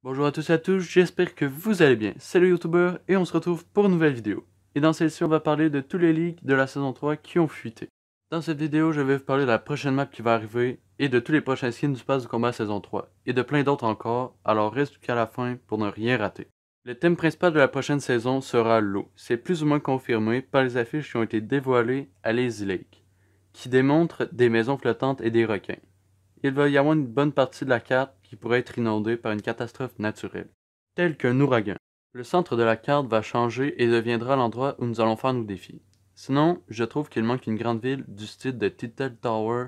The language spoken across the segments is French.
Bonjour à tous et à tous, j'espère que vous allez bien. C'est le YouTuber et on se retrouve pour une nouvelle vidéo. Et dans celle-ci, on va parler de tous les leaks de la saison 3 qui ont fuité. Dans cette vidéo, je vais vous parler de la prochaine map qui va arriver et de tous les prochains skins du pass de combat saison 3 et de plein d'autres encore, alors reste jusqu'à la fin pour ne rien rater. Le thème principal de la prochaine saison sera l'eau. C'est plus ou moins confirmé par les affiches qui ont été dévoilées à Lazy Lake, qui démontrent des maisons flottantes et des requins. Il va y avoir une bonne partie de la carte qui pourrait être inondée par une catastrophe naturelle, telle qu'un ouragan. Le centre de la carte va changer et deviendra l'endroit où nous allons faire nos défis. Sinon, je trouve qu'il manque une grande ville du style de Tilted Tower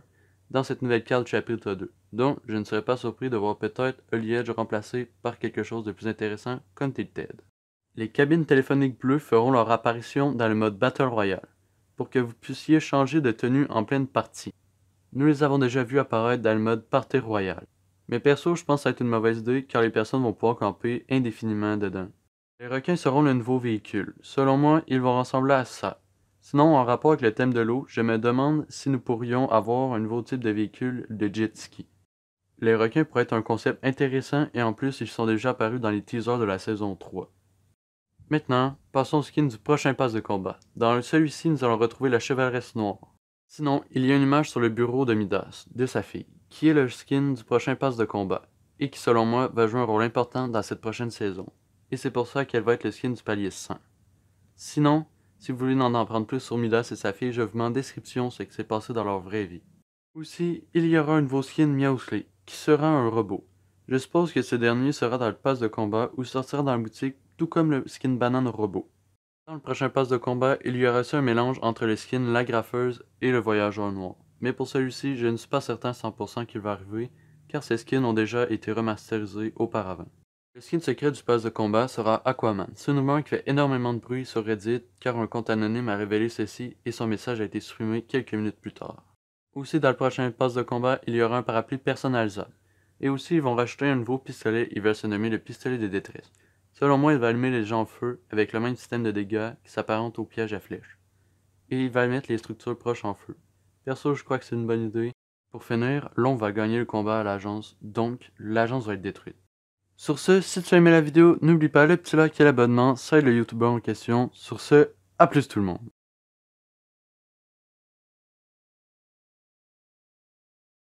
dans cette nouvelle carte du chapitre 2, donc je ne serais pas surpris de voir peut-être Early Edge remplacé par quelque chose de plus intéressant comme Tilted. Les cabines téléphoniques bleues feront leur apparition dans le mode Battle Royale, pour que vous puissiez changer de tenue en pleine partie. Nous les avons déjà vus apparaître dans le mode Party Royal. Mais perso, je pense que ça va être une mauvaise idée car les personnes vont pouvoir camper indéfiniment dedans. Les requins seront le nouveau véhicule. Selon moi, ils vont ressembler à ça. Sinon, en rapport avec le thème de l'eau, je me demande si nous pourrions avoir un nouveau type de véhicule de jet ski. Les requins pourraient être un concept intéressant et en plus, ils sont déjà apparus dans les teasers de la saison 3. Maintenant, passons au skin du prochain pass de combat. Dans celui-ci, nous allons retrouver la chevaleresse noire. Sinon, il y a une image sur le bureau de Midas, de sa fille, qui est le skin du prochain pass de combat, et qui selon moi va jouer un rôle important dans cette prochaine saison. Et c'est pour ça qu'elle va être le skin du palier 100. Sinon, si vous voulez en apprendre plus sur Midas et sa fille, je vous mets en description ce qui s'est passé dans leur vraie vie. Aussi, il y aura un nouveau skin Meowsly, qui sera un robot. Je suppose que ce dernier sera dans le pass de combat ou sortira dans la boutique, tout comme le skin banane robot. Dans le prochain pass de combat, il y aura aussi un mélange entre le skin La Graffeuse et le Voyageur Noir. Mais pour celui-ci, je ne suis pas certain 100% qu'il va arriver, car ces skins ont déjà été remasterisés auparavant. Le skin secret du pass de combat sera Aquaman. C'est une rumeur qui fait énormément de bruit sur Reddit, car un compte anonyme a révélé ceci et son message a été supprimé quelques minutes plus tard. Aussi, dans le prochain pass de combat, il y aura un parapluie personnalisable. Et aussi, ils vont rajouter un nouveau pistolet, il va se nommer le pistolet de détresse. Selon moi, il va allumer les gens en feu avec le même système de dégâts qui s'apparente au piège à flèches. Et il va mettre les structures proches en feu. Perso, je crois que c'est une bonne idée. Pour finir, l'on va gagner le combat à l'agence, donc l'agence va être détruite. Sur ce, si tu as aimé la vidéo, n'oublie pas le petit like et l'abonnement, ça aide le YouTuber en question. Sur ce, à plus tout le monde.